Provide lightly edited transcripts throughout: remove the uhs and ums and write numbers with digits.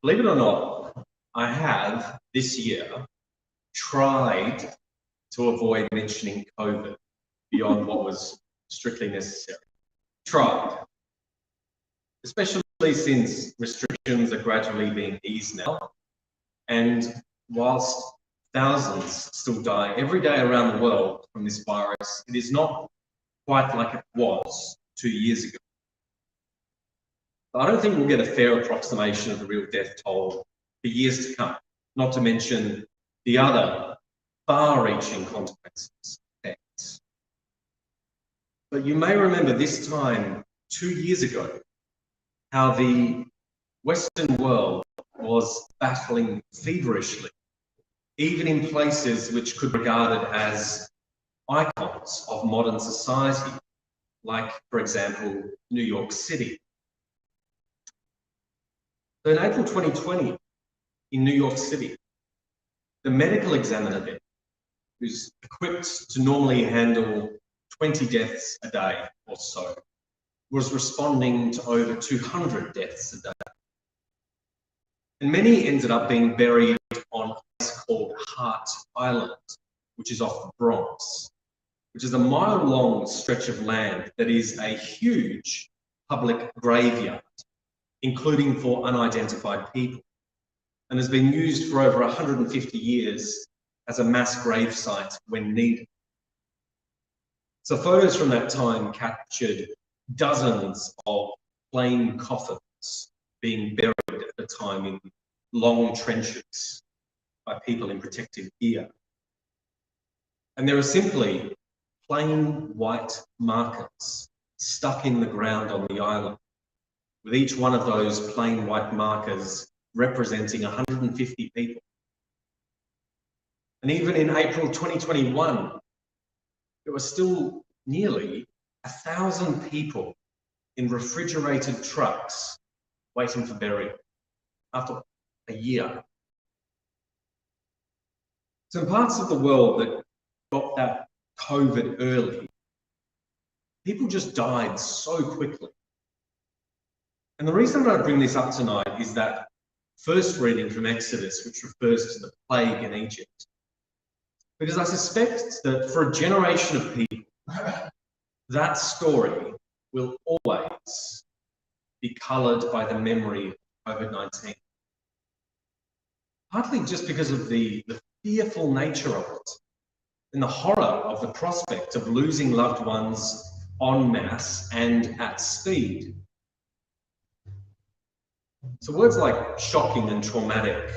Believe it or not, I have this year tried to avoid mentioning COVID beyond what was strictly necessary. Tried. Especially since restrictions are gradually being eased now. And whilst thousands still die every day around the world from this virus, it is not quite like it was 2 years ago. But I don't think we'll get a fair approximation of the real death toll for years to come, not to mention the other far-reaching consequences. But you may remember this time 2 years ago, how the Western world was battling feverishly, even in places which could be regarded as icons of modern society, like, for example, New York City. So in April 2020, in New York City, the medical examiner there, who's equipped to normally handle 20 deaths a day or so, was responding to over 200 deaths a day. And many ended up being buried on a place called Hart Island, which is off the Bronx, which is a mile-long stretch of land that is a huge public graveyard, including for unidentified people, and has been used for over 150 years as a mass grave site when needed. So photos from that time captured dozens of plain coffins being buried at the time in long trenches by people in protective gear. And there are simply plain white markers stuck in the ground on the island, with each one of those plain white markers representing 150 people. And even in April 2021, there were still nearly 1,000 people in refrigerated trucks waiting for burial after a year. So in parts of the world that got that COVID early, people just died so quickly. And the reason that I bring this up tonight is that first reading from Exodus, which refers to the plague in Egypt. Because I suspect that for a generation of people, that story will always be coloured by the memory of COVID-19. Partly just because of the fearful nature of it and the horror of the prospect of losing loved ones en masse and at speed. So words like shocking and traumatic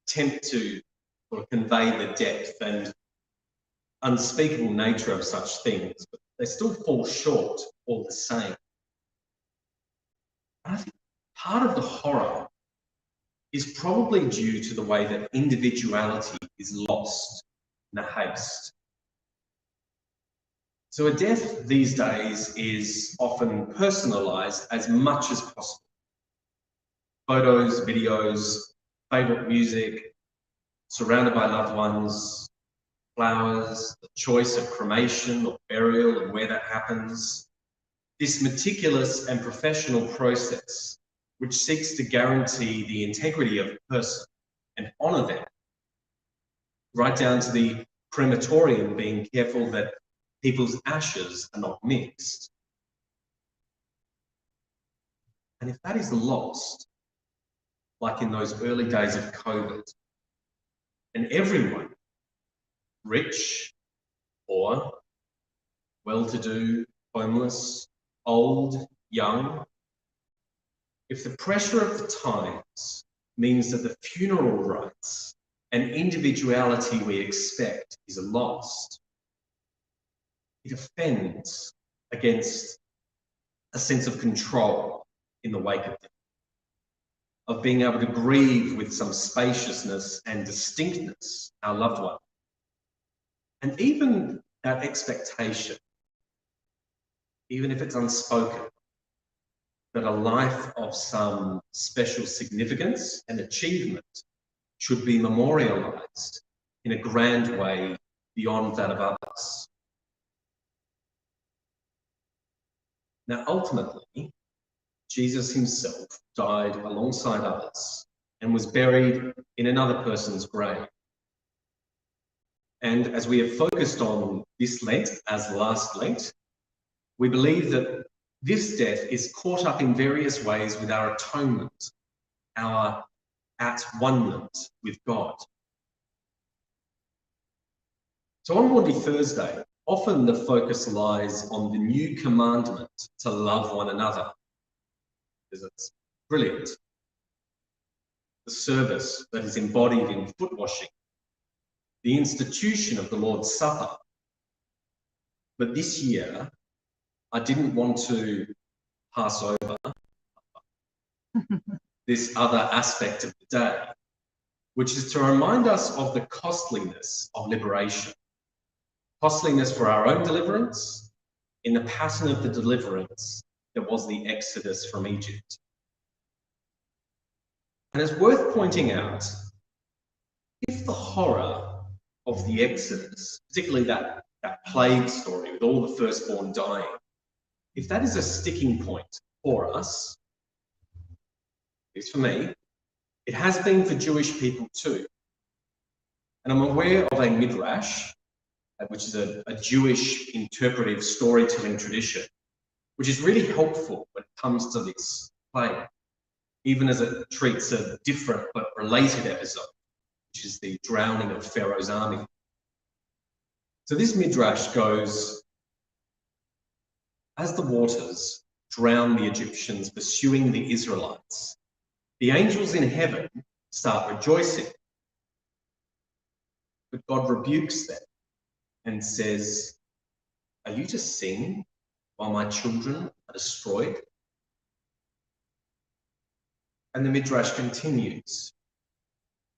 attempt to sort of convey the depth and unspeakable nature of such things, but they still fall short all the same. And I think part of the horror is probably due to the way that individuality is lost in the haste. So a death these days is often personalised as much as possible. Photos, videos, favourite music, surrounded by loved ones, flowers, the choice of cremation or burial and where that happens. This meticulous and professional process, which seeks to guarantee the integrity of a person and honour them, right down to the crematorium being careful that people's ashes are not mixed. And if that is lost, like in those early days of COVID, and everyone, rich, poor, well-to-do, homeless, old, young, if the pressure of the times means that the funeral rites and individuality we expect is lost, it offends against a sense of control in the wake of death, of being able to grieve with some spaciousness and distinctness our loved one. And even that expectation, even if it's unspoken, that a life of some special significance and achievement should be memorialised in a grand way beyond that of others. Now, ultimately, Jesus himself died alongside others and was buried in another person's grave. And as we have focused on this Lent as last Lent, we believe that this death is caught up in various ways with our atonement, our at-one-ment with God. So on Maundy Thursday, often the focus lies on the new commandment to love one another, because it's brilliant. The service that is embodied in foot washing, the institution of the Lord's Supper. But this year, I didn't want to pass over this other aspect of the day, which is to remind us of the costliness of liberation. Costliness for our own deliverance in the pattern of the deliverance that was the Exodus from Egypt. And it's worth pointing out, if the horror of the Exodus, particularly that plague story with all the firstborn dying, if that is a sticking point for us, at least for me, it has been for Jewish people too. And I'm aware of a midrash, which is a Jewish interpretive storytelling tradition, which is really helpful when it comes to this plague, even as it treats a different but related episode, which is the drowning of Pharaoh's army. So this midrash goes, as the waters drown the Egyptians pursuing the Israelites, the angels in heaven start rejoicing. But God rebukes them and says, are you to sing while my children are destroyed? And the midrash continues,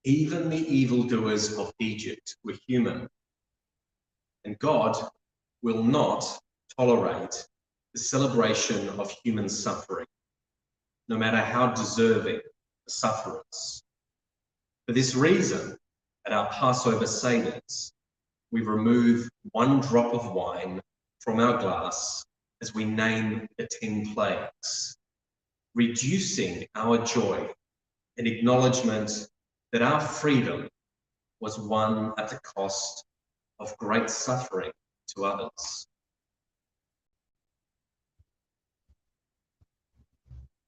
even the evildoers of Egypt were human, and God will not tolerate the celebration of human suffering, no matter how deserving the sufferers. For this reason, at our Passover Seders, we remove one drop of wine from our glass as we name the 10 plagues, reducing our joy and acknowledgement that our freedom was won at the cost of great suffering to others.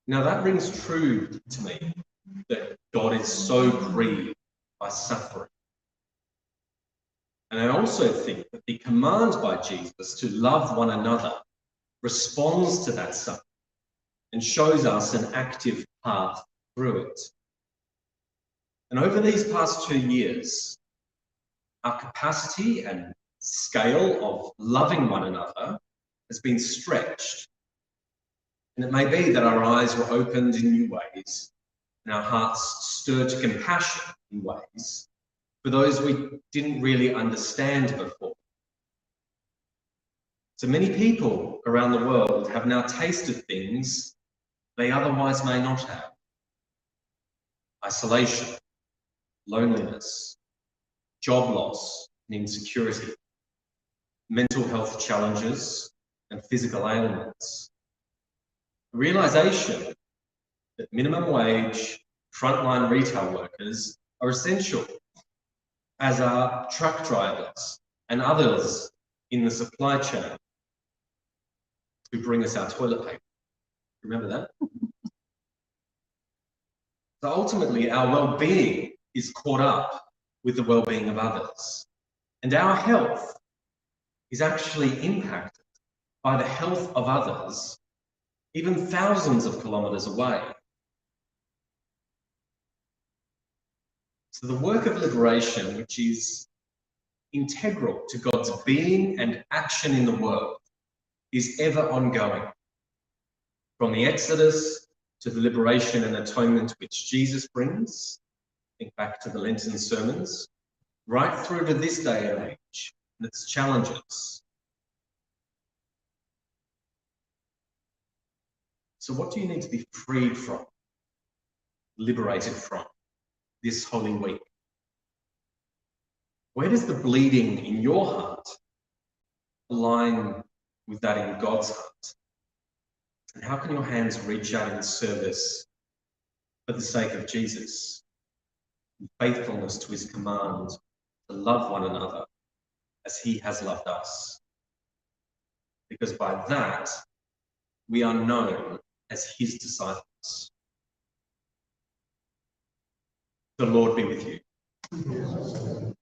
Now that rings true to me, that God is so grieved by suffering. And I also think that the command by Jesus to love one another responds to that suffering and shows us an active path through it. And over these past 2 years, our capacity and scale of loving one another has been stretched. And it may be that our eyes were opened in new ways and our hearts stirred to compassion in ways for those we didn't really understand before. So many people around the world have now tasted things they otherwise may not have. Isolation, loneliness, job loss and insecurity, mental health challenges and physical ailments. The realization that minimum wage, frontline retail workers are essential, as are truck drivers and others in the supply chain who bring us our toilet paper. Remember that? So ultimately, our well-being is caught up with the well-being of others. And our health is actually impacted by the health of others, even thousands of kilometres away. So the work of liberation, which is integral to God's being and action in the world, is ever ongoing. From the Exodus to the liberation and atonement which Jesus brings, think back to the Lenten sermons, right through to this day and age and its challenges. So what do you need to be freed from, liberated from this Holy Week? Where does the bleeding in your heart align with that in God's heart? And how can your hands reach out in service for the sake of Jesus? in faithfulness to his command to love one another as he has loved us. Because by that, we are known as his disciples. The Lord be with you.